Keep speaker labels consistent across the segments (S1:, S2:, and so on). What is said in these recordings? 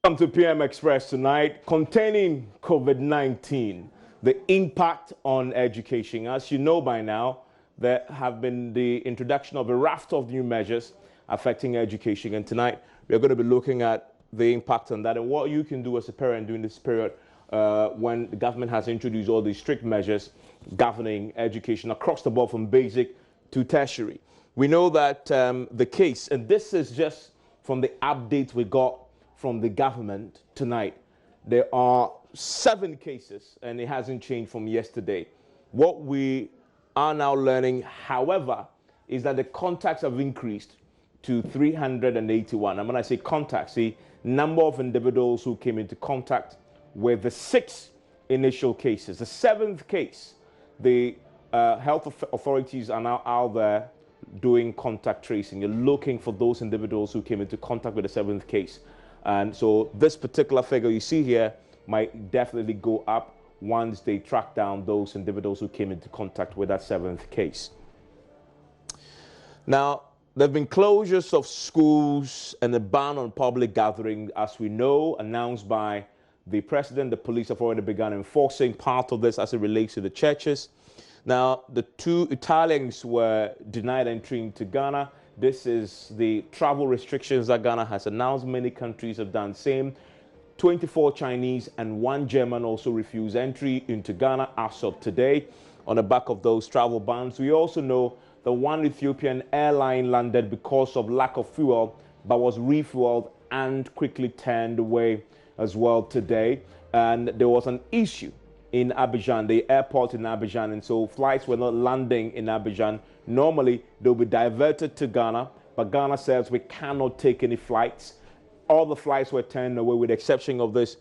S1: Welcome to PM Express tonight, containing COVID-19, the impact on education. As you know by now, there have been the introduction of a raft of new measures affecting education. And tonight, we're going to be looking at the impact on that and what you can do as a parent during this period when the government has introduced all these strict measures governing education across the board from basic to tertiary. We know that the case, and this is just from the updates we got from the government tonight, there are 7 cases and it hasn't changed from yesterday. What we are now learning, however, is that the contacts have increased to 381. And when I say contacts, the number of individuals who came into contact with the 6 initial cases. The 7th case, the health authorities are now out there doing contact tracing. You're looking for those individuals who came into contact with the 7th case. And so this particular figure you see here might definitely go up once they track down those individuals who came into contact with that 7th case. Now, there have been closures of schools and a ban on public gathering, as we know, announced by the president. The police have already begun enforcing part of this as it relates to the churches. Now, the 2 Italians were denied entry into Ghana. This is the travel restrictions that Ghana has announced. Many countries have done the same. 24 Chinese and 1 German also refused entry into Ghana as of today on the back of those travel bans. We also know that 1 Ethiopian airline landed because of lack of fuel, but was refueled and quickly turned away as well today. And there was an issue in Abidjan, the airport in Abidjan, and so flights were not landing in Abidjan. Normally, they'll be diverted to Ghana, but Ghana says we cannot take any flights. All the flights were turned away with the exception of this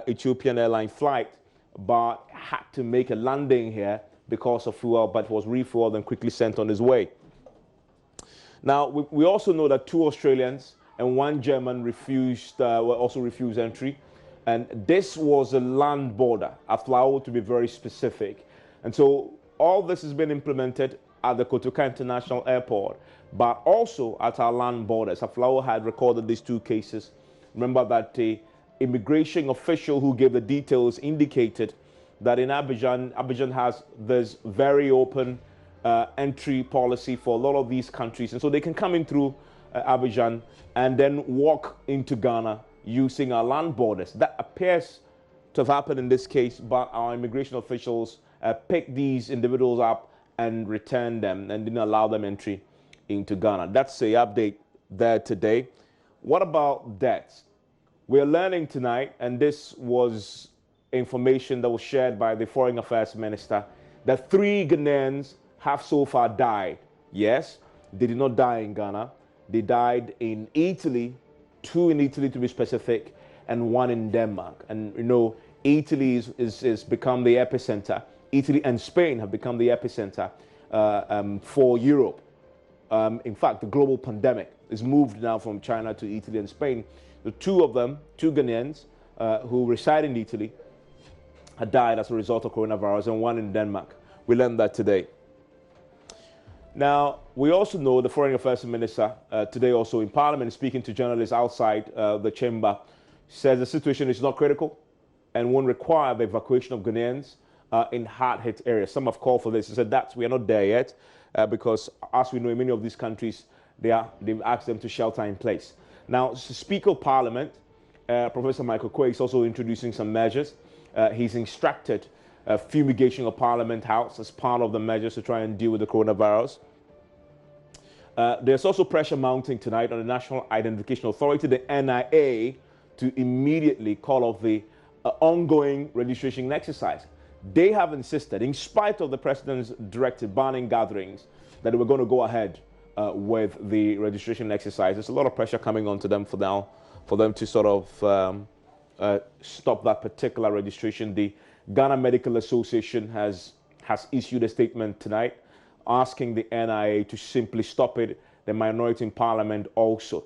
S1: Ethiopian airline flight, but had to make a landing here because of fuel, but was refueled and quickly sent on his way. Now, we also know that 2 Australians and 1 German also refused entry. And this was a land border, Aflao to be very specific. And so all this has been implemented at the Kotoka International Airport, but also at our land borders. Aflao had recorded these 2 cases. Remember that the immigration official who gave the details indicated that in Abidjan has this very open entry policy for a lot of these countries. And so they can come in through Abidjan and then walk into Ghana using our land borders. That appears to have happened in this case, but our immigration officials picked these individuals up and returned them and didn't allow them entry into Ghana. That's the update there today. What about deaths? We're learning tonight, and this was information that was shared by the Foreign Affairs Minister, that 3 Ghanaians have so far died. Yes, they did not die in Ghana. They died in Italy, 2 in Italy to be specific, and 1 in Denmark. And you know, Italy is become the epicenter. Italy and Spain have become the epicenter for Europe. In fact, the global pandemic is moved now from China to Italy and Spain. The 2 of them, 2 Ghanaians who reside in Italy, had died as a result of coronavirus, and 1 in Denmark. We learned that today. Now, we also know the Foreign Affairs Minister today also in Parliament, speaking to journalists outside the chamber, says the situation is not critical and won't require the evacuation of Ghanaians in hard-hit areas. Some have called for this. He said that we are not there yet because, as we know, in many of these countries, they've asked them to shelter in place. Now, Speaker of Parliament, Professor Michael Quay, is also introducing some measures. He's instructed fumigation of Parliament House as part of the measures to try and deal with the coronavirus. There's also pressure mounting tonight on the National Identification Authority, the NIA, to immediately call off the ongoing registration exercise. They have insisted, in spite of the president's directive banning gatherings, that they were going to go ahead with the registration exercise. There's a lot of pressure coming onto them for them to sort of stop that particular registration. The Ghana Medical Association has issued a statement tonight asking the NIA to simply stop it, the minority in Parliament also.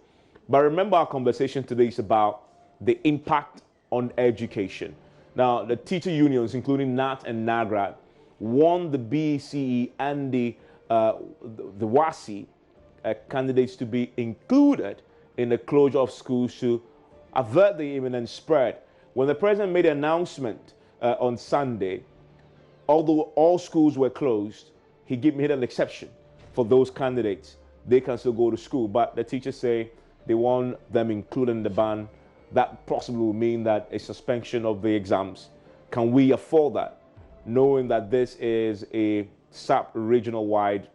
S1: But remember, our conversation today is about the impact on education. Now, the teacher unions, including NAT and NAGRA, want the BECE and the WASI candidates to be included in the closure of schools to avert the imminent spread. When the president made an announcement on Sunday, although all schools were closed, he made an exception for those candidates. They can still go to school, but the teachers say they want them included in the ban. That possibly will mean that a suspension of the exams. Can we afford that, knowing that this is a sub-regional-wide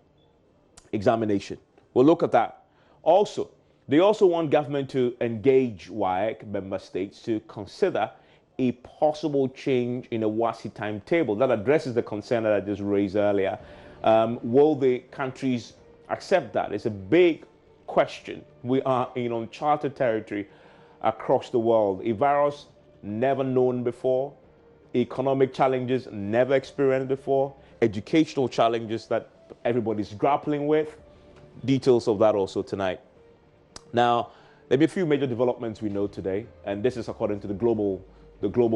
S1: examination? We'll look at that. Also, they also want government to engage WAEC member states to consider a possible change in a WASI timetable. That addresses the concern that I just raised earlier. Will the countries accept that? It's a big question. We are in uncharted territory across the world. A virus never known before, economic challenges never experienced before, educational challenges that everybody's grappling with. Details of that also tonight. Now, there be a few major developments we know today, and this is according to the global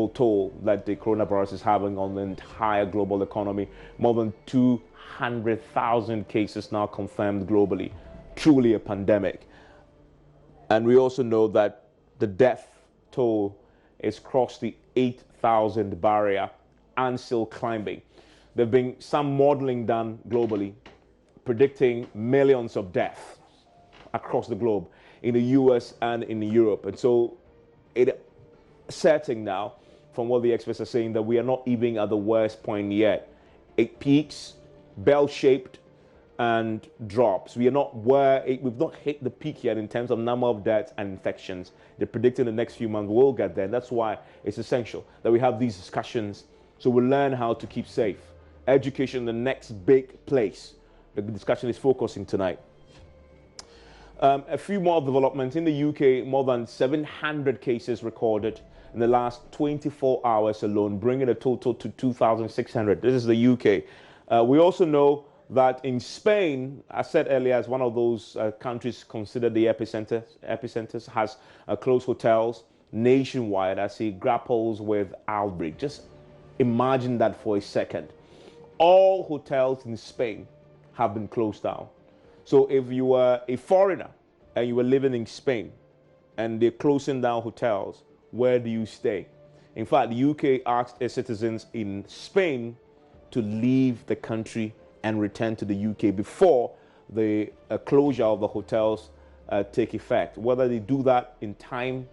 S1: toll that the coronavirus is having on the entire global economy. More than 200,000 cases now confirmed globally. Truly a pandemic. And we also know that the death toll has crossed the 8,000 barrier and still climbing. There have been some modeling done globally predicting millions of deaths across the globe in the US and in Europe. And so it's certain now, from what the experts are saying, that we are not even at the worst point yet. It peaks, bell-shaped, and drops. We've not hit the peak yet in terms of number of deaths and infections. They're predicting the next few months we'll get there. And that's why it's essential that we have these discussions so we learn how to keep safe. Education, the next big place. The discussion is focusing tonight. A few more developments. In the UK, more than 700 cases recorded in the last 24 hours alone, bringing the total to 2,600. This is the UK. We also know that in Spain, I said earlier, as one of those countries considered the epicenters, has closed hotels nationwide as he grapples with outbreak. Just imagine that for a second. All hotels in Spain have been closed down. So if you were a foreigner and you were living in Spain and they're closing down hotels, where do you stay? In fact, the UK asked its citizens in Spain to leave the country and return to the UK before the closure of the hotels take effect. Whether they do that in time,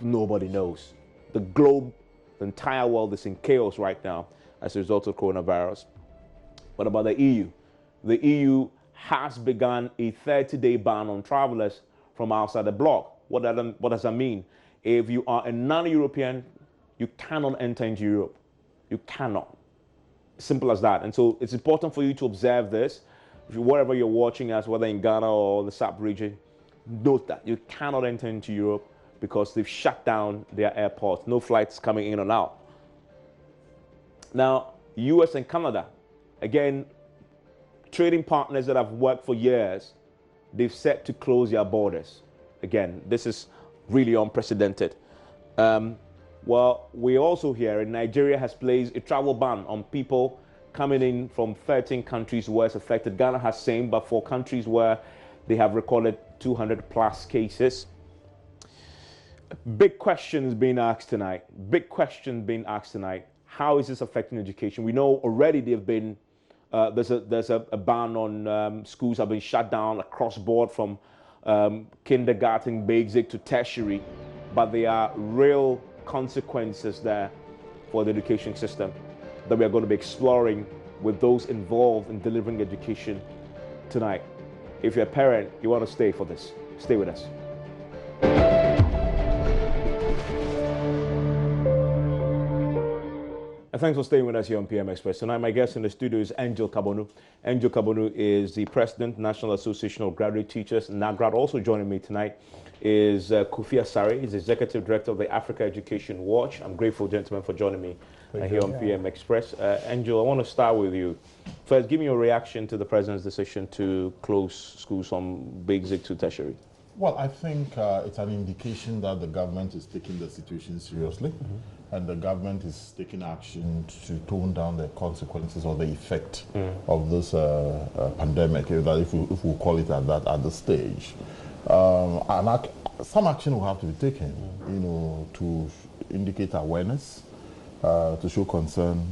S1: nobody knows. The globe, the entire world is in chaos right now as a result of coronavirus. What about the EU? The EU has begun a 30-day ban on travelers from outside the bloc. What does that mean? If you are a non-European, you cannot enter into Europe. You cannot. Simple as that. And so it's important for you to observe this. Wherever you're watching us, whether in Ghana or the SAP region, note that you cannot enter into Europe because they've shut down their airports. No flights coming in and out. Now, US and Canada, again, trading partners that have worked for years, they've set to close their borders. Again, this is really unprecedented. Well, we also hear in Nigeria has placed a travel ban on people coming in from 13 countries where it's affected. Ghana has same, but for countries where they have recorded 200 plus cases. Big questions being asked tonight. Big question being asked tonight. How is this affecting education? We know already they've been there's a ban on schools have been shut down across board from kindergarten, basic to tertiary, but there are real consequences there for the education system that we are going to be exploring with those involved in delivering education tonight. If you're a parent, you want to stay for this, stay with us. And thanks for staying with us here on PM Express. Tonight, my guest in the studio is Angel Kabonu. Angel Kabonu is the President, National Association of Graduate Teachers, NAGRAD. Also joining me tonight is Kofi Asare. He's Executive Director of the Africa Education Watch. I'm grateful, gentlemen, for joining me here on PM Express. Angel, I want to start with you. First, give me your reaction to the President's decision to close schools from basic to tertiary.
S2: Well, I think it's an indication that the government is taking the situation seriously. And the government is taking action to tone down the consequences or the effect of this pandemic, if we call it at this stage. Some action will have to be taken, you know, to indicate awareness, to show concern,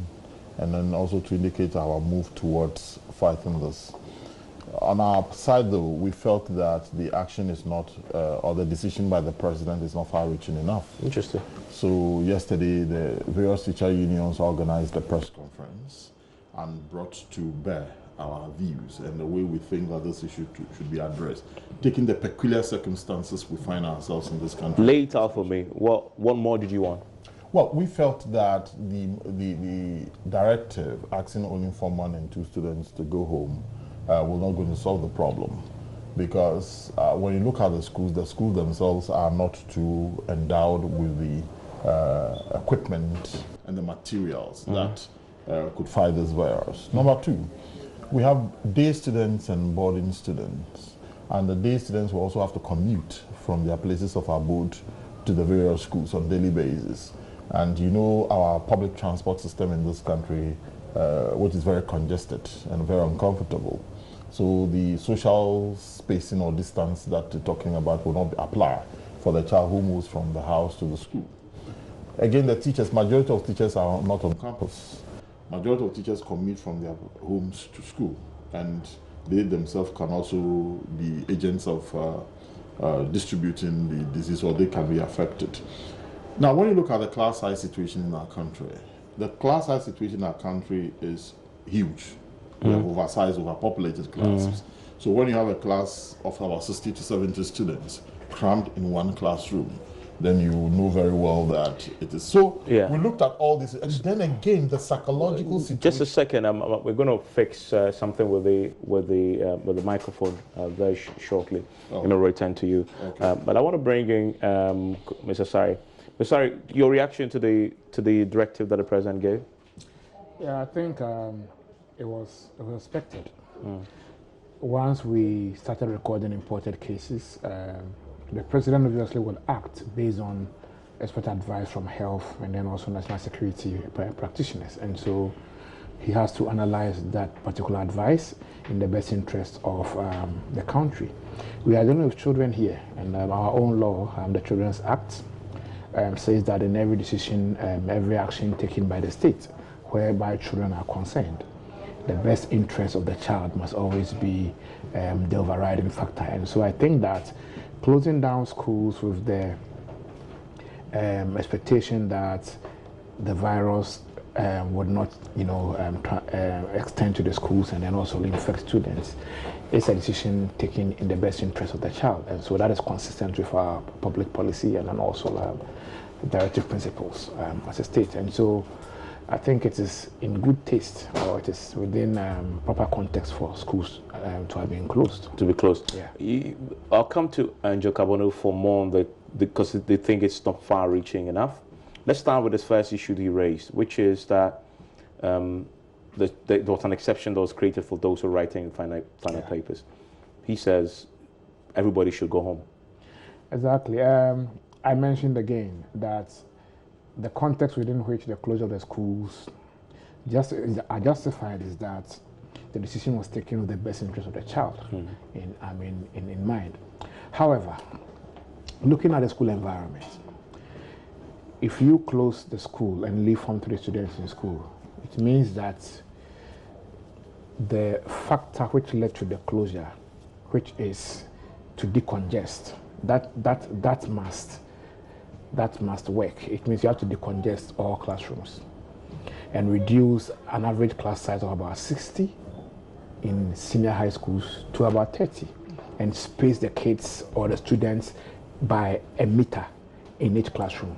S2: and then also to indicate our move towards fighting this. On our side, though, we felt that the action is not, or the decision by the president is not far-reaching enough.
S1: Interesting.
S2: So yesterday, the various teacher unions organized a press conference and brought to bear our views and the way we think that this issue should be addressed, taking the peculiar circumstances we find ourselves in this country.
S1: Lay it out for me. What more did you want?
S2: Well, we felt that the directive asking only Form 1 and 2 students to go home will not going to solve the problem, because when you look at the schools themselves are not too endowed with the equipment and the materials that could fight this virus. Number two, we have day students and boarding students, and the day students will also have to commute from their places of abode to the various schools on a daily basis. And you know our public transport system in this country, which is very congested and very uncomfortable. So the social spacing or distance that you're talking about will not apply for the child who moves from the house to the school. Again, the teachers, majority of teachers are not on campus. Majority of teachers commute from their homes to school, and they themselves can also be agents of distributing the disease, or they can be affected. Now, when you look at the class size situation in our country, the class size situation in our country is huge. We have oversized, overpopulated classes. So when you have a class of about 60 to 70 students crammed in one classroom, then you know very well that it is. So we looked at all this, and then again, the psychological situation.
S1: Just a second, we're going to fix something with the microphone very shortly. I'm going to return to you. Okay. But I want to bring in Mr. Sari. Mr. Sari, your reaction to the directive that the president gave?
S3: Yeah, I think it was expected. Once we started recording imported cases, the president obviously will act based on expert advice from health and then also national security practitioners. And so he has to analyze that particular advice in the best interest of the country. We are dealing with children here, and our own law, the Children's Act, says that in every decision, every action taken by the state whereby children are concerned, the best interest of the child must always be the overriding factor. And so I think that closing down schools with the expectation that the virus would not, extend to the schools and then also infect students is a decision taken in the best interest of the child. And so that is consistent with our public policy and then also directive principles as a state. And so I think it is in good taste, or it is within proper context for schools to have been closed.
S1: To be closed.
S3: Yeah.
S1: I'll come to Angel Carbonell for more on because they think it's not far-reaching enough. Let's start with this first issue he raised, which is that there was an exception that was created for those who are writing final papers. He says everybody should go home.
S3: Exactly. I mentioned again that the context within which the closure of the schools are justified is that the decision was taken with the best interest of the child in mind. However, looking at the school environment, if you close the school and leave home to the students in school, it means that the factor which led to the closure, which is to decongest, that must work. It means you have to decongest all classrooms and reduce an average class size of about 60 in senior high schools to about 30, and space the kids or the students by a meter in each classroom.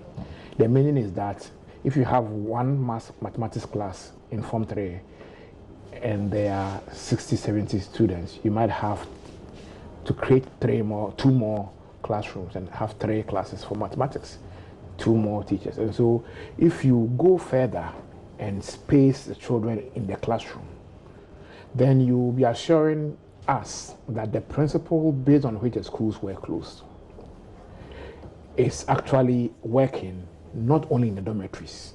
S3: The meaning is that if you have one mathematics class in Form 3 and there are 60, 70 students, you might have to create two more classrooms and have 3 classes for mathematics, 2 more teachers. And so if you go further and space the children in the classroom, then you'll be assuring us that the principle based on which the schools were closed is actually working, not only in the dormitories,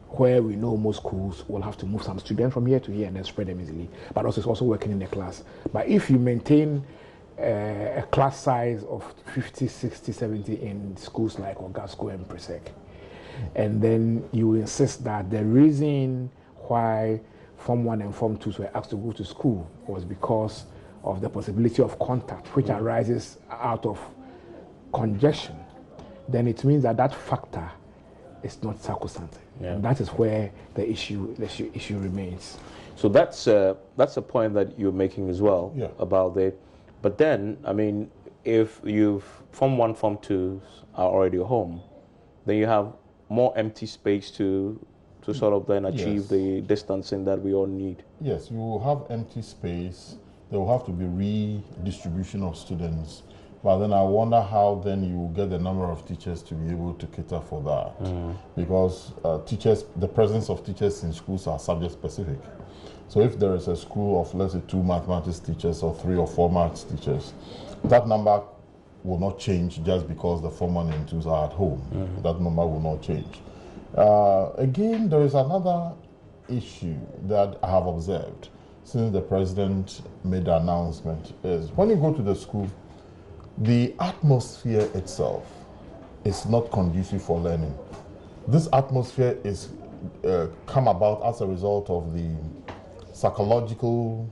S3: where we know most schools will have to move some students from here to here and then spread them easily, but also it's also working in the class. But if you maintain a class size of 50, 60, 70 in schools like Ogasco and Presec. And then you insist that the reason why Form 1 and Form 2 were asked to go to school was because of the possibility of contact, which arises out of congestion. Then it means that that factor is not sacrosanct.
S1: Yeah.
S3: And that is where the issue remains.
S1: So that's a point that you're making as well about the. But then, I mean, if Form 1, Form 2 are already home, then you have more empty space to sort of then achieve the distancing that we all need.
S2: Yes, you will have empty space. There will have to be redistribution of students. But then I wonder how then you will get the number of teachers to be able to cater for that. Because the presence of teachers in schools are subject specific. So if there is a school of, let's say, 2 mathematics teachers or 3 or 4 maths teachers, that number will not change just because the Form 1 and 2s are at home. That number will not change. Again, there is another issue that I have observed since the president made the announcement is when you go to the school, the atmosphere itself is not conducive for learning. This atmosphere is come about as a result of the psychological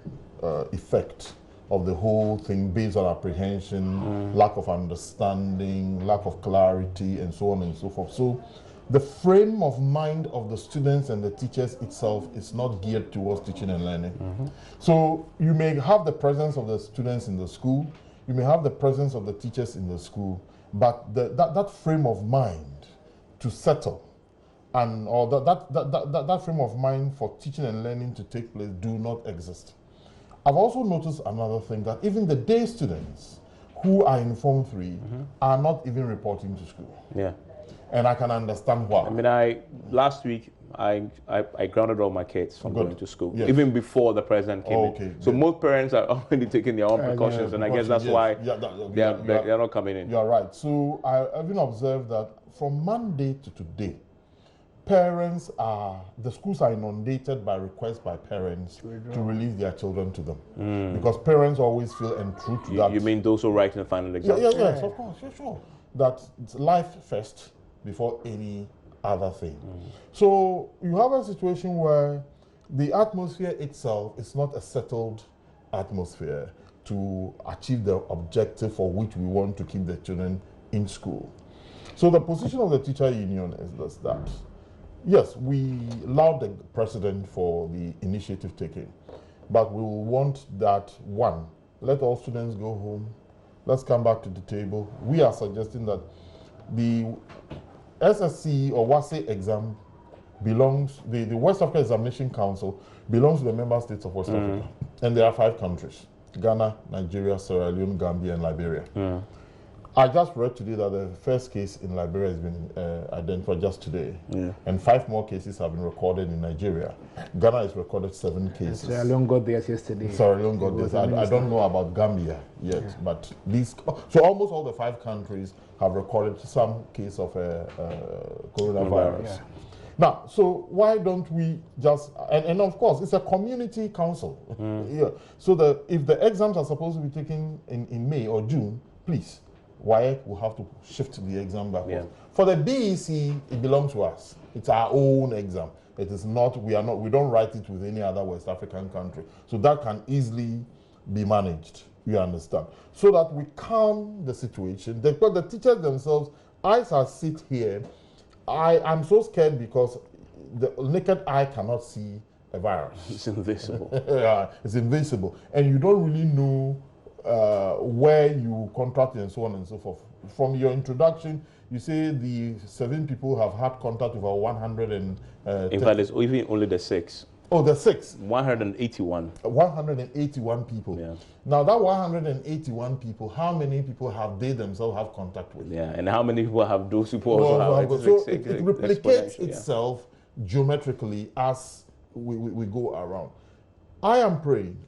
S2: effect of the whole thing based on apprehension, lack of understanding, lack of clarity, and so on and so forth. So the frame of mind of the students and the teachers itself is not geared towards teaching and learning. So you may have the presence of the students in the school, you may have the presence of the teachers in the school, but that frame of mind to settle and or that frame of mind for teaching and learning to take place do not exist. I've also noticed another thing, that even the day students who are in Form 3 are not even reporting to school.
S1: Yeah.
S2: And I can understand why.
S1: I mean, last week I grounded all my kids from going to school, even before the president came in. So most parents are already taking their own precautions, and I guess that's why they're not coming in.
S2: You're right. So I even observed that from Monday to today, the schools are inundated by requests by parents to release their children to them. Because parents always feel and true to that.
S1: You mean those who write in the final exam?
S2: Yes, of course, sure. That it's life first before any other thing. So you have a situation where the atmosphere itself is not a settled atmosphere to achieve the objective for which we want to keep the children in school. So the position of the teacher union is that, yes, we laud the president for the initiative taken, but we will want that, one, let all students go home, let's come back to the table. We are suggesting that the SSC or WASE exam belongs, the West Africa Examination Council belongs to the member states of West Africa. And there are 5 countries: Ghana, Nigeria, Sierra Leone, Gambia, and Liberia. I just read today that the first case in Liberia has been identified just today. And 5 more cases have been recorded in Nigeria. Ghana has recorded 7 cases.
S3: Sierra Leone got theirs yesterday.
S2: Sierra Leone got theirs. I don't know about Gambia yet, but these, so almost all the 5 countries have recorded some case of coronavirus. Now, so why don't we just, and of course, it's a community council. So that if the exams are supposed to be taken in May or June, please, WAEC will have to shift the exam backwards. For the BEC, it belongs to us. It's our own exam. It is not, we don't write it with any other West African country. So that can easily be managed, you understand. So that we calm the situation. Because the teachers themselves, I sit here, I'm so scared because the naked eye cannot see a virus.
S1: It's invisible.
S2: It's invisible. And you don't really know where you contract and so on and so forth. From your introduction, you say the 7 people have had contact with over 100 and...
S1: in fact, it's even only the 6.
S2: Oh, the 6?
S1: 181.
S2: 181 people. Now, that 181 people, how many people have they themselves have contact with?
S1: And how many people have those people also have?
S2: So it replicates itself geometrically as we go around. I am praying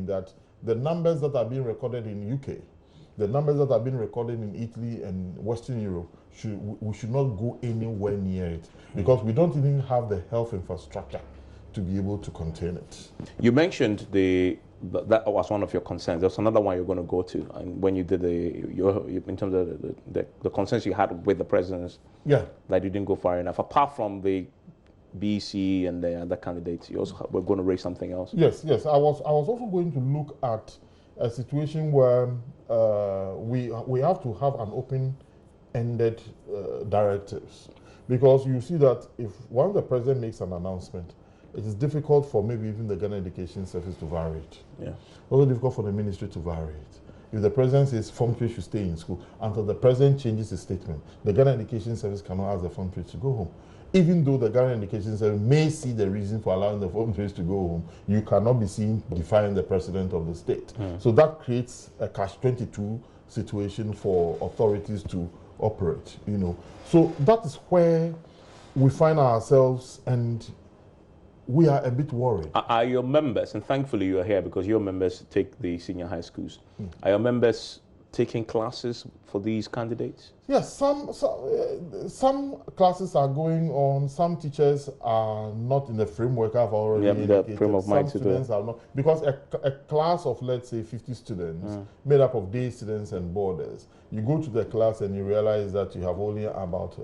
S2: that the numbers that are being recorded in UK, the numbers that are being recorded in Italy and Western Europe, we should not go anywhere near it, because we don't even have the health infrastructure to be able to contain it.
S1: You mentioned the that was one of your concerns. There's another one you're going to go to, and when you did in terms of the concerns you had with the presidents,
S2: yeah,
S1: that you didn't go far enough. Apart from the BC and the other candidates, you also were going to raise something else.
S2: yes. I was also going to look at a situation where we have to have an open-ended directives, because you see that if once the president makes an announcement, it is difficult for maybe even the Ghana Education Service to vary it.
S1: Yeah.
S2: Also difficult for the ministry to vary it. If the president says functionaries should stay in school, until the president changes his statement, the Ghana Education Service cannot ask the functionaries to go home. Even though the Ghana Education Service may see the reason for allowing the functionaries to go home, you cannot be seen defying the president of the state. So that creates a catch-22 situation for authorities to operate, you know. So that is where we find ourselves, and we are a bit worried.
S1: Are your members, and thankfully you are here because your members take the senior high schools, are your members taking classes for these candidates?
S2: Yes, some classes are going on. Some teachers are not in the framework I've already indicated.
S1: The frame of mind
S2: some students are not, because a class of, let's say, 50 students made up of day students and boarders, you go to the class and you realize that you have only about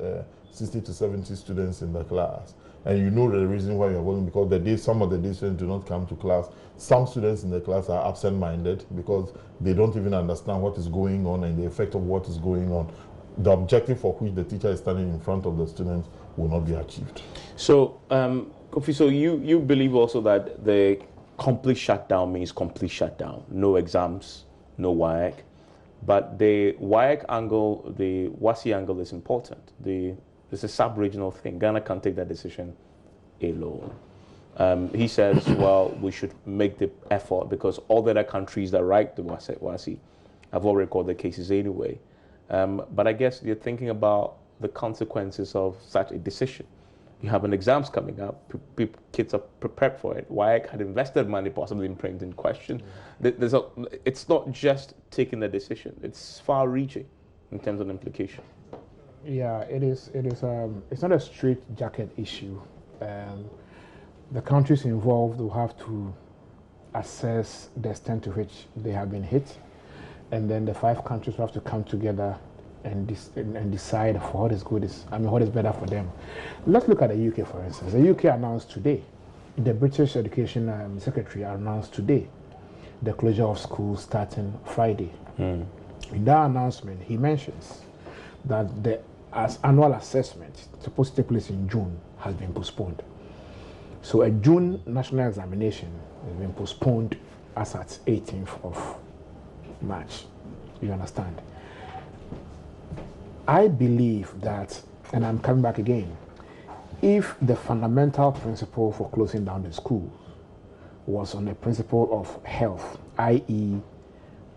S2: 60 to 70 students in the class. And you know the reason why you're going, because some of the day students do not come to class. Some students in the class are absent-minded because they don't even understand what is going on and the effect of what is going on. The objective for which the teacher is standing in front of the students will not be achieved.
S1: So, Kofi, so you believe also that the complete shutdown means complete shutdown, no exams, no WAEC, but the WAEC angle, the WASI angle is important. It's a sub-regional thing. Ghana can't take that decision alone. He says, well, we should make the effort because all the other countries that write the WASI have all recorded cases anyway. But I guess you're thinking about the consequences of such a decision. You have an exams coming up. Kids are prepared for it. WAEC had invested money possibly in printing question. It's not just taking the decision. It's far-reaching in terms of implication.
S3: Yeah, it is. It's not a straight jacket issue. The countries involved will have to assess the extent to which they have been hit, and then the 5 countries will have to come together and decide what is good what is better for them. Let's look at the UK, for instance. The UK announced today, the British Education Secretary announced today, the closure of schools starting Friday. In that announcement, he mentions that the annual assessment supposed to take place in June has been postponed. So a June national examination has been postponed as at 18th of March. You understand? I believe that, and I'm coming back again, if the fundamental principle for closing down the schools was on the principle of health, i.e.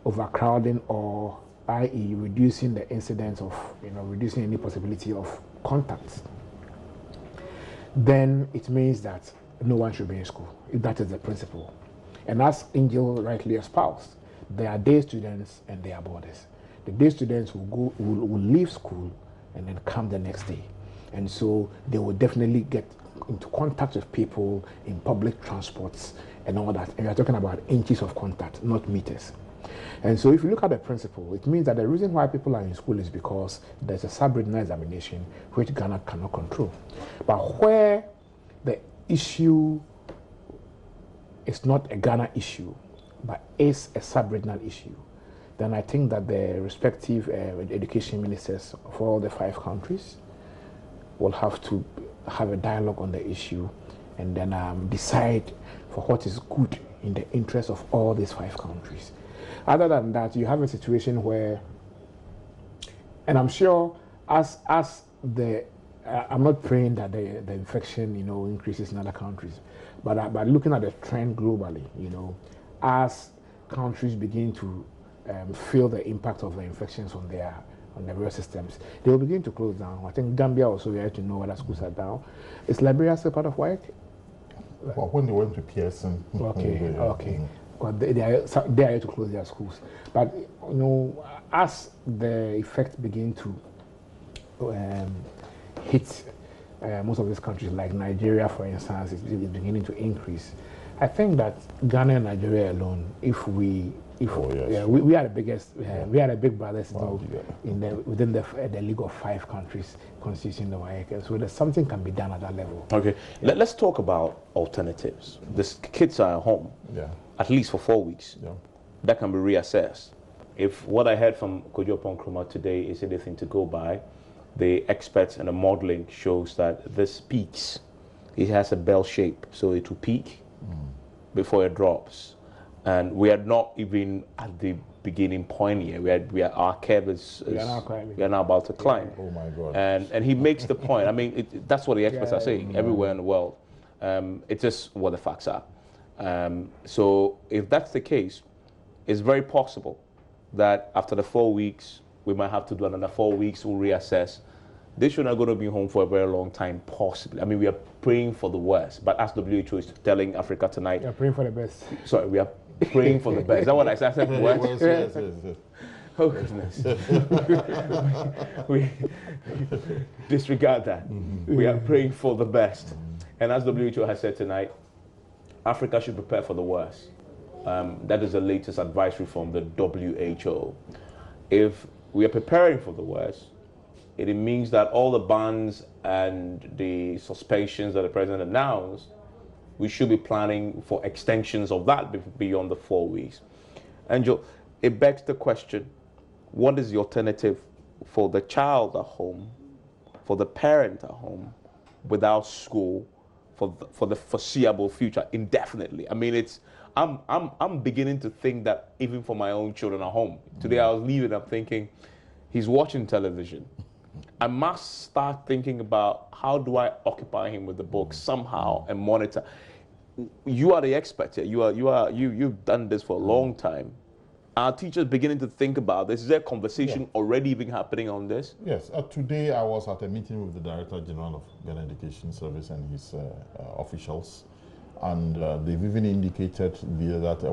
S3: overcrowding, or i.e. reducing the incidence of, reducing any possibility of contacts, then it means that no one should be in school, if that is the principle. And as Angel rightly espoused, there are day students and there are boarders. The day students will leave school and then come the next day. And so they will definitely get into contact with people in public transports and all that. And we are talking about inches of contact, not meters. And so if you look at the principle, it means that the reason why people are in school is because there's a sub-regional examination which Ghana cannot control. But where the issue is not a Ghana issue, but is a sub-regional issue, then I think that the respective education ministers of all the 5 countries will have to have a dialogue on the issue and then decide for what is good in the interest of all these 5 countries. Other than that, you have a situation where, and I'm sure as I'm not praying that the infection, increases in other countries, but looking at the trend globally, as countries begin to feel the impact of the infections on their various systems, they will begin to close down. I think Gambia also, we have to know whether schools are down. Is Liberia still part of WAEC?
S2: Well, when they went to Pearson.
S3: Okay. Well, they are to close their schools. But, as the effects begin to hit most of these countries, like Nigeria, for instance, is beginning to increase, I think that Ghana and Nigeria alone, if we
S2: yes.
S3: we are the biggest, we are the big brothers within the league of 5 countries constituting the WAEC. So there's something can be done at that level.
S1: Okay, let's talk about alternatives. The kids are at home, at least for 4 weeks. That can be reassessed. If what I heard from Kojo Ponkroma today is anything to go by, the experts and the modeling shows that this peaks. It has a bell shape, so it will peak before it drops. And we are not even at the beginning point here. Our curve we are now about to climb.
S2: Oh my God!
S1: And he makes the point. I mean, that's what the experts are saying everywhere in the world. It's just what the facts are. So if that's the case, it's very possible that after the 4 weeks, we might have to do another 4 weeks. We'll reassess. They should not going to be home for a very long time, possibly. I mean, we are praying for the worst, but as WHO is telling Africa tonight,
S3: we are praying for the best.
S1: Sorry, we are praying for the best. Is that what I said? I said what?
S2: Yes.
S1: Oh goodness. We disregard that. We are praying for the best. And as WHO has said tonight, Africa should prepare for the worst. That is the latest advisory from the WHO. If we are preparing for the worst, it means that all the bans and the suspensions that the president announced, we should be planning for extensions of that beyond the 4 weeks. Angel, it begs the question, what is the alternative for the child at home, for the parent at home, without school, for the foreseeable future, indefinitely? I mean, I'm beginning to think that even for my own children at home. Today I was leaving, I'm thinking, he's watching television. I must start thinking about how do I occupy him with the book somehow and monitor. You are the expert here. You've done this for a long time. Are teachers beginning to think about this? Is there a conversation already even happening on this?
S2: Yes. Today I was at a meeting with the Director General of Ghana Education Service and his officials, and they've even indicated that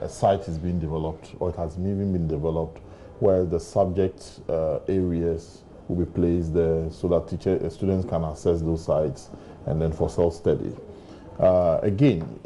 S2: a site is being developed, or it has even been developed, where the subject areas will be placed there so that students can access those sites and then for self-study. Again,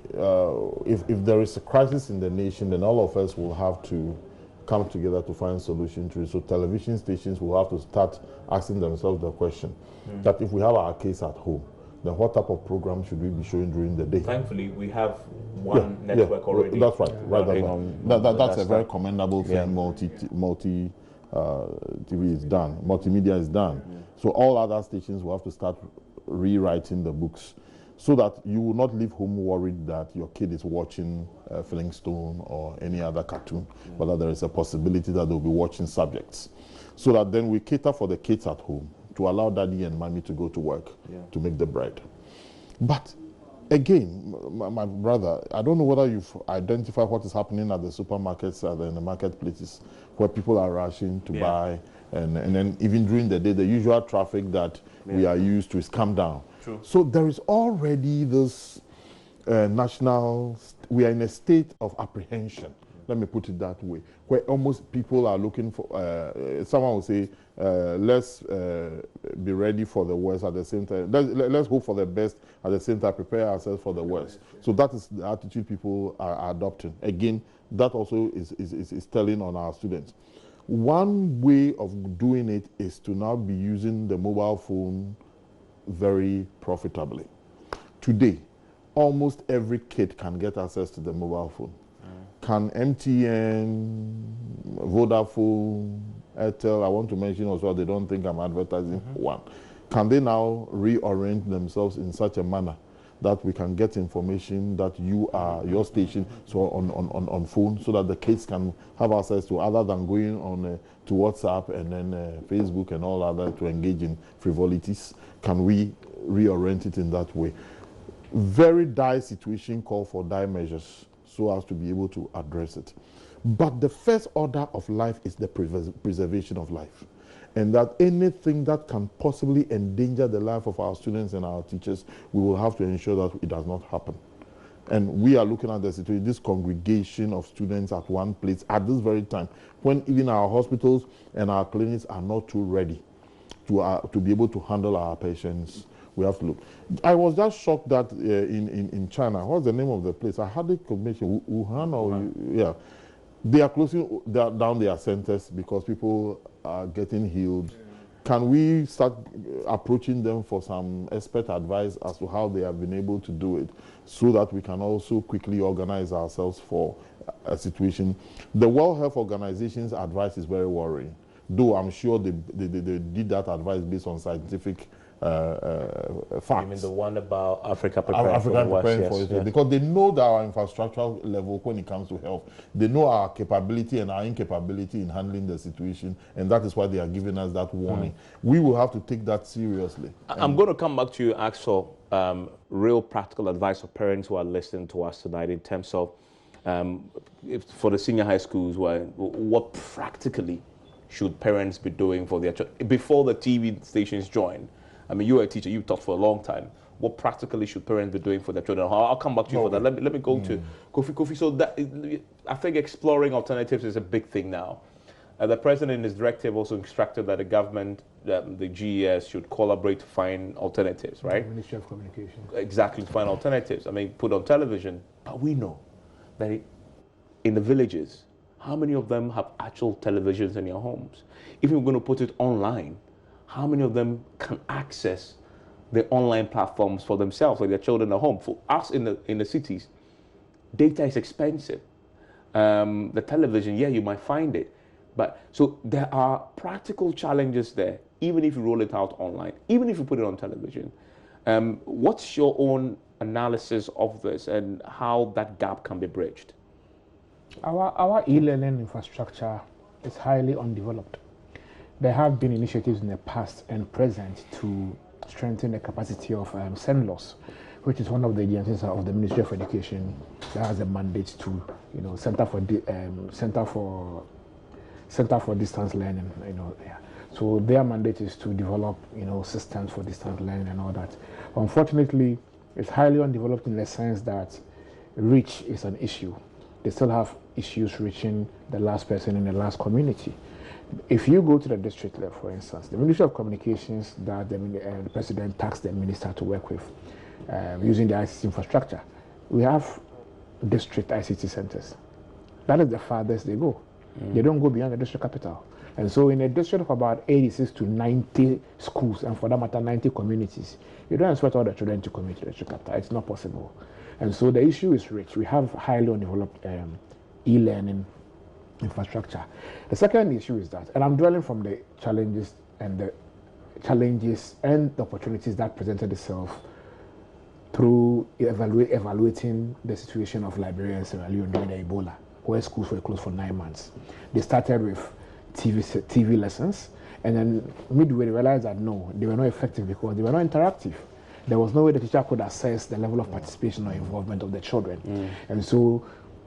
S2: if there is a crisis in the nation, then all of us will have to come together to find solutions to it. So television stations will have to start asking themselves the question that if we have our case at home, then what type of program should we be showing during the day?
S1: Thankfully, we have one network already.
S2: That's right. That's a very commendable thing. Multi TV is done, multimedia is done. So all other stations will have to start rewriting the books so that you will not leave home worried that your kid is watching Flintstone or any other cartoon, but that there is a possibility that they'll be watching subjects. So that then we cater for the kids at home to allow daddy and mommy to go to work to make the bread. But again, my brother, I don't know whether you've identified what is happening at the supermarkets and the marketplaces where people are rushing to buy, and then even during the day, the usual traffic that we are used to is come down.
S1: True.
S2: So there is already this we are in a state of apprehension. Let me put it that way, where almost people are looking for, someone will say, let's be ready for the worst at the same time. Let's hope for the best at the same time, prepare ourselves for the worst. So that is the attitude people are adopting. Again, that also is telling on our students. One way of doing it is to now be using the mobile phone very profitably. Today, almost every kid can get access to the mobile phone. Can MTN, Vodafone, Airtel, I want to mention also, they don't think I'm advertising for one. Can they now reorient themselves in such a manner that we can get information that you are, your station, so on phone, so that the kids can have access to, other than going on to WhatsApp and then Facebook and all other to engage in frivolities? Can we reorient it in that way? Very dire situation call for dire measures so as to be able to address it. But the first order of life is the preservation of life. And that anything that can possibly endanger the life of our students and our teachers, we will have to ensure that it does not happen. And we are looking at the situation, this congregation of students at one place at this very time, when even our hospitals and our clinics are not too ready to be able to handle our patients we have to look. I was just shocked that in China, what's the name of the place? I hardly could mention Wuhan or yeah. They are closing down their centers because people are getting healed. Can we start approaching them for some expert advice as to how they have been able to do it so that we can also quickly organize ourselves for a situation? The World Health Organization's advice is very worrying, though I'm sure they did that advice based on scientific facts.
S1: You mean the one about Africa preparing
S2: for it, because they know that our infrastructural level when it comes to health, they know our capability and our incapability in handling the situation, and that is why they are giving us that warning. We will have to take that seriously.
S1: I'm going to come back to you, ask for real practical advice for parents who are listening to us tonight in terms of for the senior high schools, what practically should parents be doing for their children before the TV stations join? I mean, you're a teacher, you've taught for a long time. What practically should parents be doing for their children? I'll come back to you for that. Let me go to Kofi. So that, I think exploring alternatives is a big thing now. The president in his directive also instructed that the government, the GES, should collaborate to find alternatives, right?
S3: The Ministry of Communication.
S1: Exactly, to find alternatives. I mean, put on television. But we know that in the villages, how many of them have actual televisions in their homes? If we're going to put it online, how many of them can access the online platforms for themselves, or their children at home? For us in the cities, data is expensive. The television, yeah, you might find it. But so there are practical challenges there, even if you roll it out online, even if you put it on television. What's your own analysis of this and how that gap can be bridged?
S3: Our e-learning infrastructure is highly undeveloped. There have been initiatives in the past and present to strengthen the capacity of CENLOS, which is one of the agencies of the Ministry of Education that has a mandate to, Center for Distance Learning, Yeah. So their mandate is to develop, systems for distance learning and all that. Unfortunately, it's highly undeveloped in the sense that reach is an issue. They still have issues reaching the last person in the last community. If you go to the district level, for instance, the Ministry of Communications that the president tasked the minister to work with using the ICT infrastructure, we have district ICT centers. That is the farthest they go. They don't go beyond the district capital. And so in a district of about 86 to 90 schools, and for that matter, 90 communities, you don't expect all the children to commute to the district capital. It's not possible. And so the issue is reach. We have highly undeveloped e-learning infrastructure. The second issue is that, and I'm dwelling from the challenges and the opportunities that presented itself through evaluating the situation of Liberia and Sierra Leone during the Ebola, where schools were closed for 9 months. They started with TV lessons, and then midway they realized that no, they were not effective because they were not interactive. There was no way the teacher could assess the level of participation or involvement of the children. And so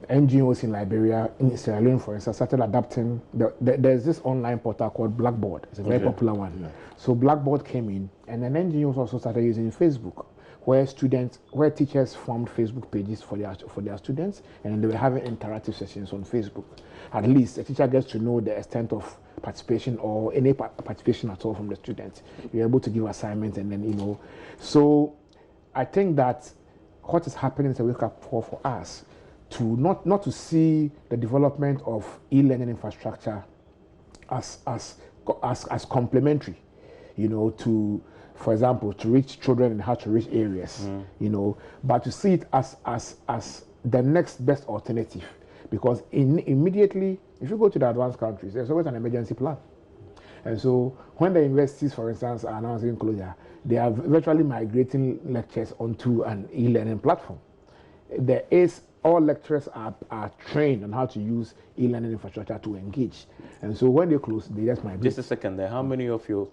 S3: NGOs in Liberia, in Sierra Leone, for instance, started adapting. There's this online portal called Blackboard. It's a very popular one. Yeah. So Blackboard came in, and then NGOs also started using Facebook, where teachers formed Facebook pages for their students, and they were having interactive sessions on Facebook. At least a teacher gets to know the extent of participation or any participation at all from the students. You're able to give assignments, and then So I think that what is happening is a wake-up call for us to not to see the development of e-learning infrastructure as complementary, to, for example, to reach children in hard to reach areas, but to see it as the next best alternative. Because immediately, if you go to the advanced countries, there's always an emergency plan. And so when the universities, for instance, are announcing closure, they are virtually migrating lectures onto an e-learning platform. All lecturers are trained on how to use e-learning infrastructure to engage. And so when they close, they just migrate.
S1: Just a second there. How many of your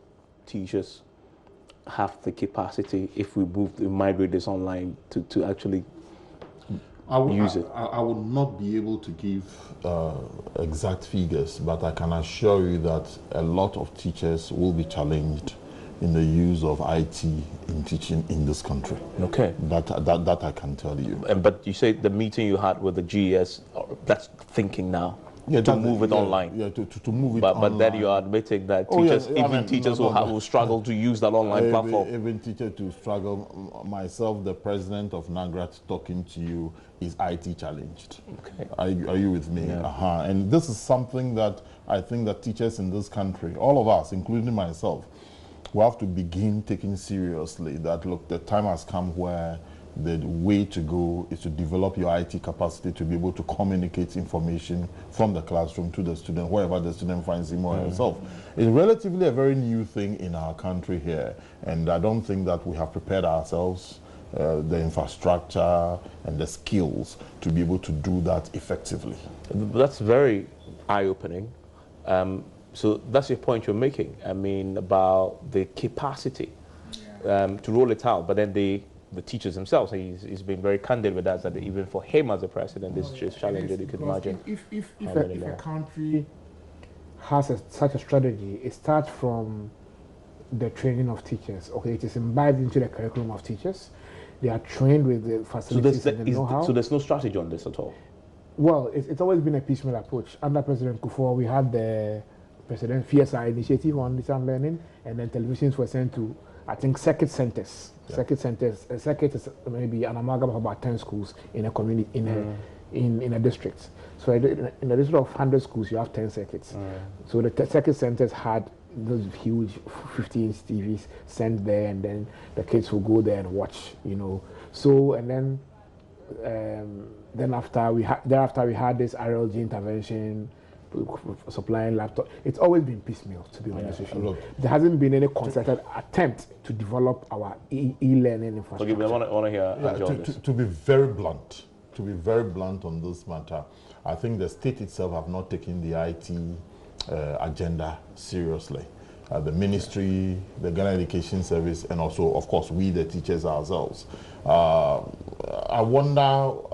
S1: teachers have the capacity, if we migrate this online, to actually use it?
S2: I would not be able to give exact figures, but I can assure you that a lot of teachers will be challenged in the use of IT in teaching in this country.
S1: Okay.
S2: That I can tell you.
S1: But you say the meeting you had with the GES, that's thinking now. to move it online.
S2: Yeah, to move it
S1: but
S2: online.
S1: But then you are admitting that teachers will struggle to use that online platform.
S2: Even teachers to struggle. Myself, the president of NAGRAT, talking to you is IT challenged.
S1: Okay.
S2: Are you with me?
S1: Yeah.
S2: And this is something that I think that teachers in this country, all of us, including myself, we have to begin taking seriously that, look, the time has come where the way to go is to develop your IT capacity to be able to communicate information from the classroom to the student, wherever the student finds him or herself. It's relatively a very new thing in our country here, and I don't think that we have prepared ourselves, the infrastructure and the skills to be able to do that effectively.
S1: That's very eye-opening. So that's your point you're making. I mean, about the capacity to roll it out, but then the teachers themselves, he's been very candid with that even for him as a president, this is challenging, you could imagine.
S3: If a country has such a strategy, it starts from the training of teachers. Okay, it is imbibed into the curriculum of teachers. They are trained with the facilities and the know-how.
S1: So there's no strategy on this at all?
S3: Well, it's always been a piecemeal approach. Under President Kufuor, we had the President FSI initiative on distance learning, and then televisions were sent to, I think, circuit centers. Yeah. Circuit centers. A circuit is maybe an amalgam of about 10 schools in a community, in a district. So in a district of 100 schools, you have 10 circuits. So the circuit centers had those huge 50-inch TVs sent there, and then the kids will go there and watch, you know. So, and then after we had this RLG intervention, supplying laptop. It's always been piecemeal, to be honest with you. Look, there hasn't been any concerted attempt to develop our e-learning infrastructure.
S1: Okay, I want to hear
S2: to be very blunt, on this matter, I think the state itself have not taken the IT agenda seriously. The ministry, the Ghana Education Service, and also, of course, we, the teachers ourselves. I wonder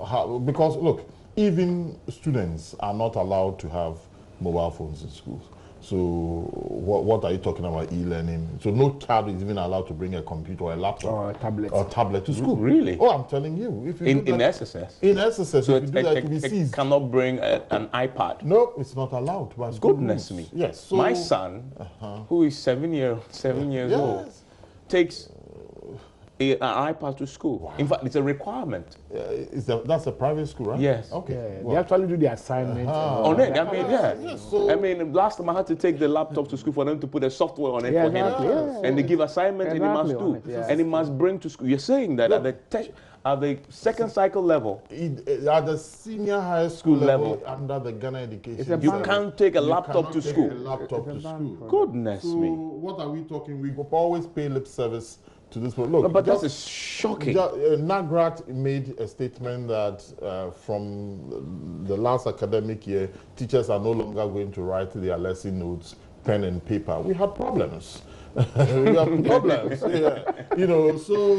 S2: how, because look, even students are not allowed to have mobile phones in schools. So what are you talking about, e-learning? So no child is even allowed to bring a computer or a laptop
S3: or a tablet
S2: to school.
S1: Really?
S2: Oh, I'm telling you. If you
S1: in SSS?
S2: In SSS,
S1: so
S2: if you do that, it will be seized.
S1: Cannot bring an iPad?
S2: No, it's not allowed. By
S1: Goodness me.
S2: Yes. So,
S1: my son, who is 7 years old, takes an iPad to school. Wow. In fact, it's a requirement.
S2: That's a private school, right?
S1: Yes.
S2: Okay.
S3: Yeah, well, they actually do the assignment.
S1: On it. I mean, Yes, so I mean, last time I had to take the laptop to school for them to put a software on it for him.
S3: Yes.
S1: And they give assignments and he must do. And he must bring to school. You're saying that at the second cycle level,
S2: at the senior high school level under the Ghana Education Service,
S1: you can't take a laptop to school. Goodness me.
S2: What are we talking? We always pay lip service to this. Look,
S1: but that is shocking.
S2: NAGRAT made a statement that from the last academic year, teachers are no longer going to write their lesson notes pen and paper. We had problems. We have problems. You know, so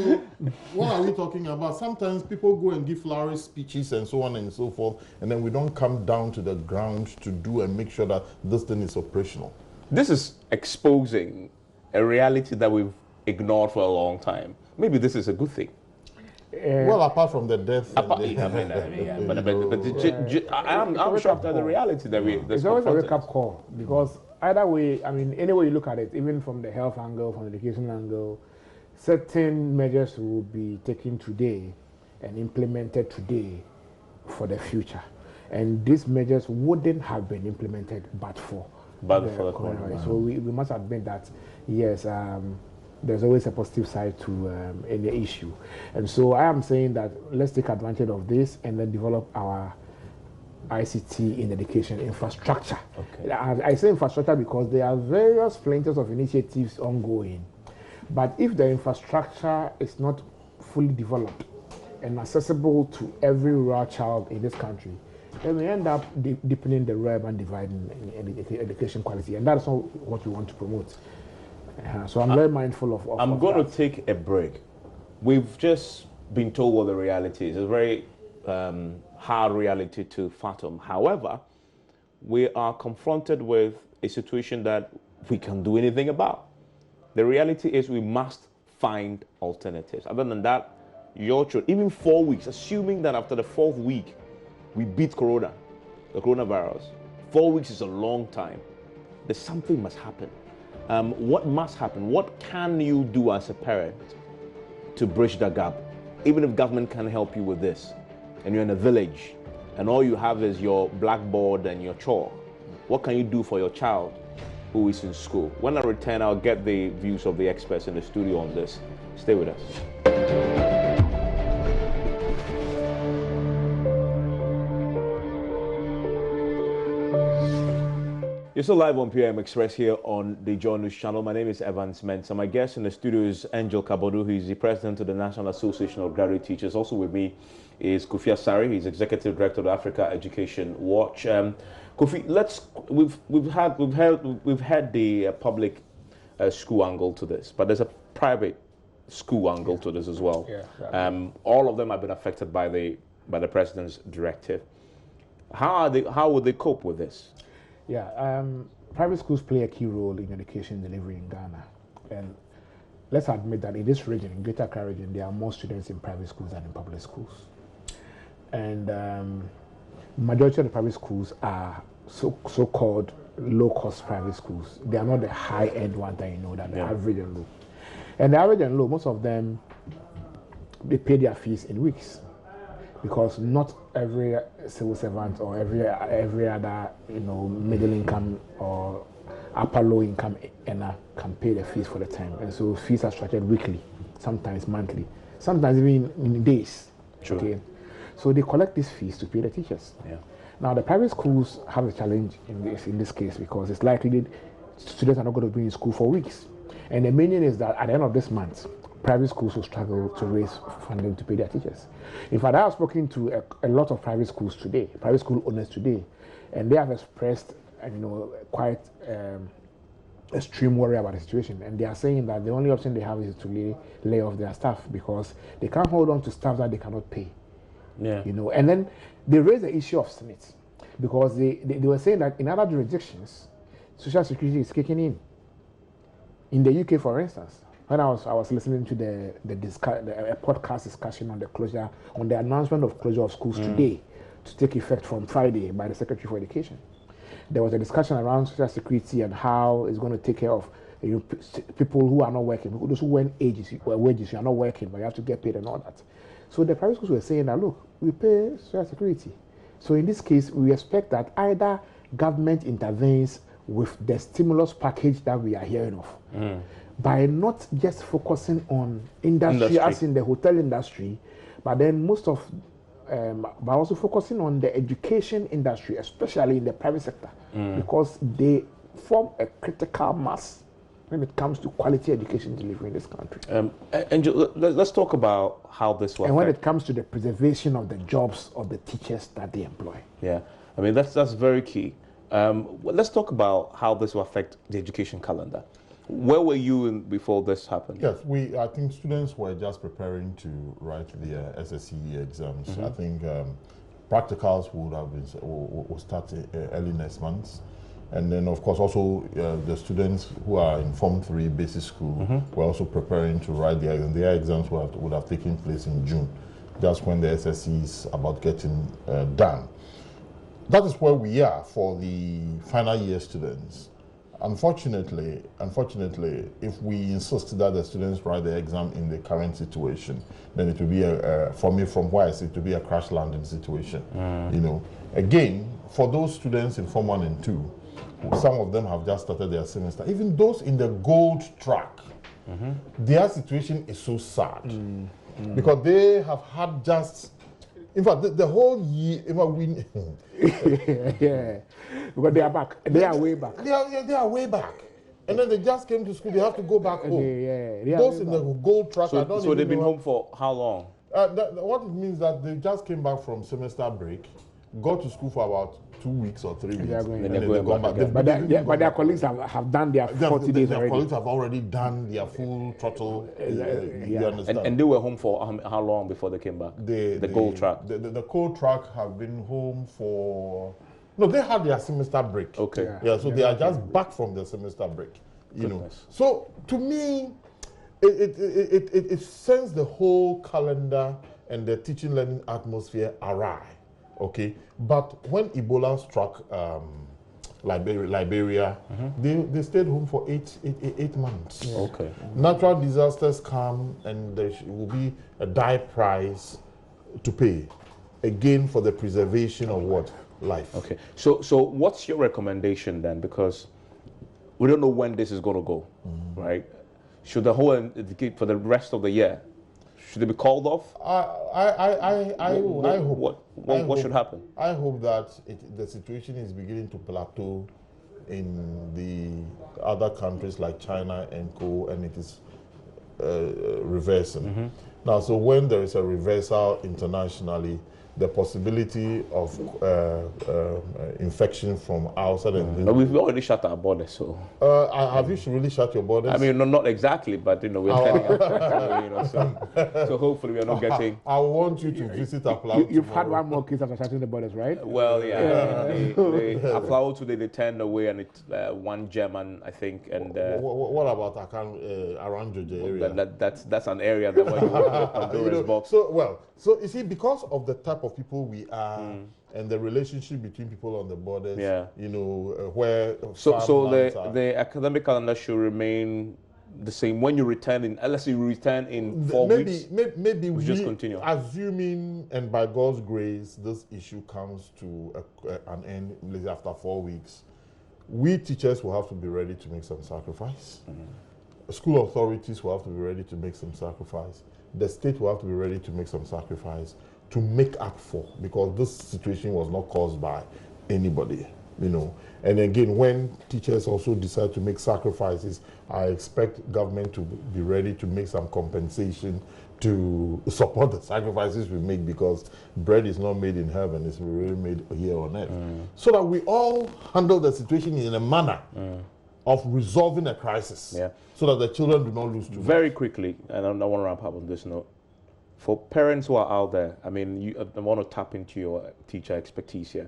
S2: what are we talking about? Sometimes people go and give flowery speeches and so on and so forth, and then we don't come down to the ground to do and make sure that this thing is operational.
S1: This is exposing a reality that we've ignored for a long time. Maybe this is a good thing.
S2: Well, apart from the death.
S1: I'm shocked at the reality that
S3: it's always a wake-up call, because either way, I mean, any way you look at it, even from the health angle, from the education angle, certain measures will be taken today and implemented today for the future. And these measures wouldn't have been implemented but for the coronavirus. So we must admit that, yes, there's always a positive side to any issue. And so I am saying that let's take advantage of this and then develop our ICT in education infrastructure. Okay. I say infrastructure because there are various plenties of initiatives ongoing. But if the infrastructure is not fully developed and accessible to every rural child in this country, then we end up deepening the urban divide in education quality. And that's not what we want to promote. So I'm very mindful of
S1: I'm going to take a break. We've just been told what the reality is. It's a very hard reality to fathom. However, we are confronted with a situation that we can't do anything about. The reality is we must find alternatives. Other than that, your children, even 4 weeks, assuming that after the 4th week, we beat the coronavirus, 4 weeks is a long time. There's something must happen. What must happen? What can you do as a parent to bridge the gap? Even if government can help you with this, and you're in a village, and all you have is your blackboard and your chalk, what can you do for your child who is in school? When I return, I'll get the views of the experts in the studio on this. Stay with us. You're still live on PM Express here on the JoyNews channel. My name is Evans Mensah. My guest in the studio is Angel Kabodu, who is the president of the National Association of Graduate Teachers. Also with me is Kofi Asare. He's executive director of the Africa Education Watch. Kofi, we've had the public school angle to this, but there's a private school angle to this as well. Yeah, all of them have been affected by the president's directive. How would they cope with this?
S3: Yeah, private schools play a key role in education delivery in Ghana. And let's admit that in this region, in Greater Accra region, there are more students in private schools than in public schools. And majority of the private schools are so-called low-cost private schools. They are not the high-end ones that you know, that the average and low. And the average and low, most of them, they pay their fees in weeks, because not every civil servant or every other middle income or upper low income earner can pay the fees for the time, and so fees are structured weekly, sometimes monthly, sometimes even in days.
S1: Sure.
S3: Okay, so they collect these fees to pay the teachers. Yeah. Now the private schools have a challenge in this case, because it's likely that students are not going to be in school for weeks, and the meaning is that at the end of this month, private schools will struggle to raise funding to pay their teachers. In fact, I have spoken to a lot of private schools today, private school owners today, and they have expressed, quite extreme worry about the situation. And they are saying that the only option they have is to lay off their staff, because they can't hold on to staff that they cannot pay.
S1: Yeah.
S3: And then they raise the issue of SMIT, because they were saying that in other jurisdictions, Social Security is kicking in. In the UK, for instance, when I was listening to a podcast discussion on the announcement of closure of schools today, to take effect from Friday by the Secretary for Education, there was a discussion around Social Security and how it's going to take care of people who are not working, those who earn wages, you are not working, but you have to get paid and all that. So the private schools were saying that, look, we pay Social Security. So in this case, we expect that either government intervenes with the stimulus package that we are hearing of, by not just focusing on industry as in the hotel industry, but then by also focusing on the education industry, especially in the private sector, because they form a critical mass when it comes to quality education delivery in this country.
S1: Angel, let's talk about how this will
S3: and when it comes to the preservation of the jobs of the teachers that they employ.
S1: Yeah, I mean, that's very key. Let's talk about how this will affect the education calendar. Where were you before this happened?
S2: Yes, I think students were just preparing to write their SSCE exams. I think practicals will start early next month. And then, of course, also the students who are in Form 3 basic school were also preparing to write their exams. Their exams would have taken place in June. That's when the SSCE is about getting done. That is where we are for the final year students. Unfortunately, if we insist that the students write the exam in the current situation, then it will be for me, from where I sit, it will be a crash landing situation. Again, for those students in Form 1 and 2, some of them have just started their semester. Even those in the gold track, their situation is so sad because they have had just. In fact, the whole year,
S3: yeah, because they are back. They are way back.
S2: They are way back. And then they just came to school. They have to go back home.
S3: Yeah.
S2: Those in the gold track.
S1: So they've been home for how long?
S2: What it means that they just came back from semester break, go to school for about 2 weeks or 3 weeks.
S3: And then they go back. But their colleagues have done their 40 days already.
S2: Their colleagues have already done their full throttle. You understand?
S1: And they were home for how long before they came back? The gold track.
S2: The gold track have been home for. No, they had their semester break.
S1: Okay.
S2: Yeah, so they are just back from their semester break. So to me, it sends the whole calendar and the teaching learning atmosphere awry. Okay, but when Ebola struck Liberia, they stayed home for eight months.
S1: Yeah. Okay.
S2: Natural disasters come and there will be a dire price to pay, again for the preservation of what? Life.
S1: Okay. So what's your recommendation then? Because we don't know when this is going to go, right? Should the whole for the rest of the year, should it be called off?
S2: I hope.
S1: What should happen?
S2: I hope that the situation is beginning to plateau in the other countries like China and co, and it is reversing. Now, so when there is a reversal internationally, the possibility of infection from outside.
S1: But we've already shut our borders, so.
S2: Have you really shut your borders?
S1: I mean, not exactly, but we're so hopefully we are not getting.
S2: I want you to visit Aflao.
S3: You've had one more case after shutting the borders, right?
S1: Well, yeah. Aflao today they turned away, and it's one German, I think, and.
S2: What about around Georgia area?
S1: That's an area that where you want Pandora's box.
S2: So you see, because of the type of people we are and the relationship between people on the borders, where
S1: the academic calendar should remain the same when you return in. Let's say you return in 4 weeks.
S2: Maybe we
S1: just continue.
S2: Assuming, and by God's grace, this issue comes to an end after 4 weeks. We teachers will have to be ready to make some sacrifice. School authorities will have to be ready to make some sacrifice. The state will have to be ready to make some sacrifice to make up for, because this situation was not caused by anybody, And again, when teachers also decide to make sacrifices, I expect government to be ready to make some compensation to support the sacrifices we make, because bread is not made in heaven, it's really made here on earth. So that we all handle the situation in a manner of resolving a crisis, so that the children do not lose too much.
S1: Very quickly, and I want to wrap up on this note. For parents who are out there, I mean, I want to tap into your teacher expertise here.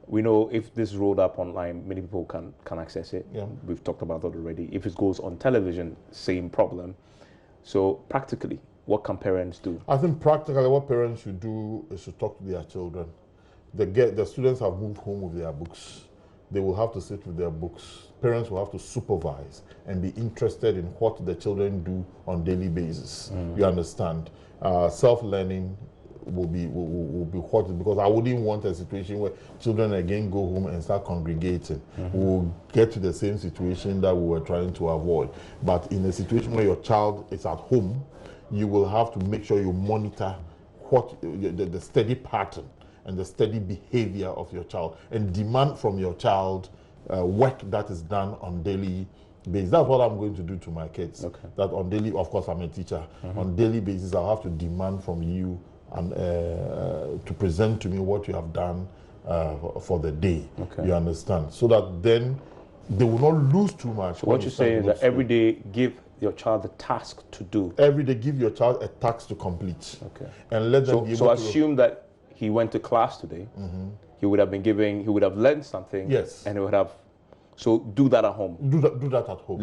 S1: We know if this is rolled up online, many people can access it. We've talked about that already. If it goes on television, same problem. So practically, what can parents do?
S2: I think practically what parents should do is to talk to their children. The students have moved home with their books. They will have to sit with their books. Parents will have to supervise and be interested in what the children do on a daily basis. You understand? Self-learning will be what, because I wouldn't want a situation where children again go home and start congregating. We'll get to the same situation that we were trying to avoid. But in a situation where your child is at home, you will have to make sure you monitor what the steady pattern and the steady behavior of your child, and demand from your child work that is done on daily basis. That's what I'm going to do to my kids. That on daily, of course I'm a teacher, on daily basis I'll have to demand from you and to present to me what you have done for the day. You understand? So that then they will not lose too much.
S1: So what you're saying is that every day give your child a task to do.
S2: Every day give your child a task to complete. And let them be able
S1: to assume that he went to class today, he would have learned something, and he would have, so do that at home.
S2: Do that at home.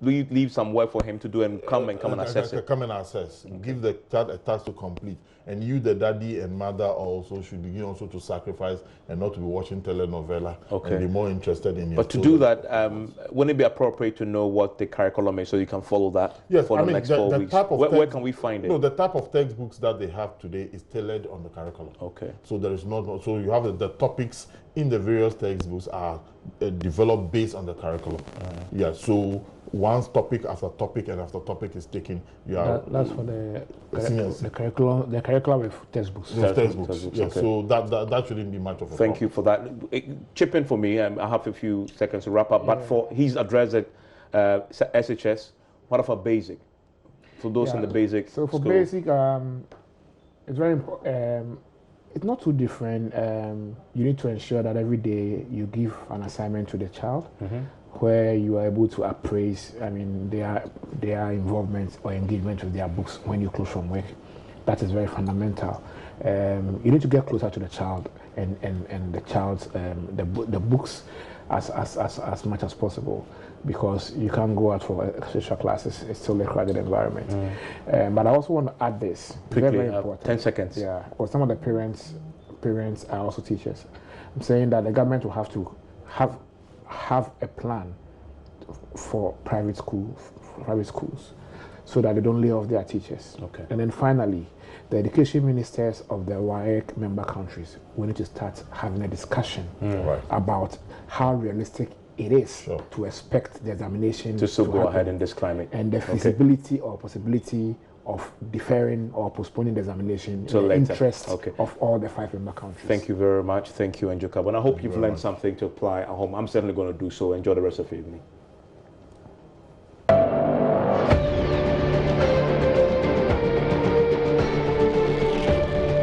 S1: Leave some work for him to do and come and assess it.
S2: Come and assess. Give the child a task to complete. And you, the daddy and mother, also should begin also to sacrifice and not to be watching telenovela and be more interested in your
S1: But to do that, wouldn't it be appropriate to know what the curriculum is so you can follow that for the next 4 weeks? Where can we find it?
S2: No, the type of textbooks that they have today is tailored on the curriculum. So there is so you have the topics in the various textbooks are developed based on the curriculum. So once topic after topic and after topic is taken, you are
S3: that's for the curriculum. The curriculum with textbooks.
S2: So that shouldn't be much of a
S1: Thank you for that. Chip in for me. I have a few seconds to wrap up. But for he's addressed at SHS. What about basic? For those in the basic.
S3: So for basic, it's very important. It's not too different. You need to ensure that every day you give an assignment to the child, where you are able to appraise, their involvement or engagement with their books when you close from work. That is very fundamental. You need to get closer to the child and the child's the books as much as possible, because you can't go out for social classes. It's still a crowded environment. But I also want to add this.
S1: Quickly,
S3: very important.
S1: 10 seconds.
S3: Well, some of the parents are also teachers. I'm saying that the government will have to have have a plan for private schools, so that they don't lay off their teachers.
S1: Okay.
S3: And then finally, the education ministers of the WAEC member countries, we need to start having a discussion about how realistic it is to expect the examination
S1: to still go ahead in this climate,
S3: and the feasibility or possibility of deferring or postponing the examination in the interest of all the 5 member countries.
S1: Thank you very much. Thank you, Njoka. And I hope you've learned something to apply at home. I'm certainly going to do so. Enjoy the rest of your evening.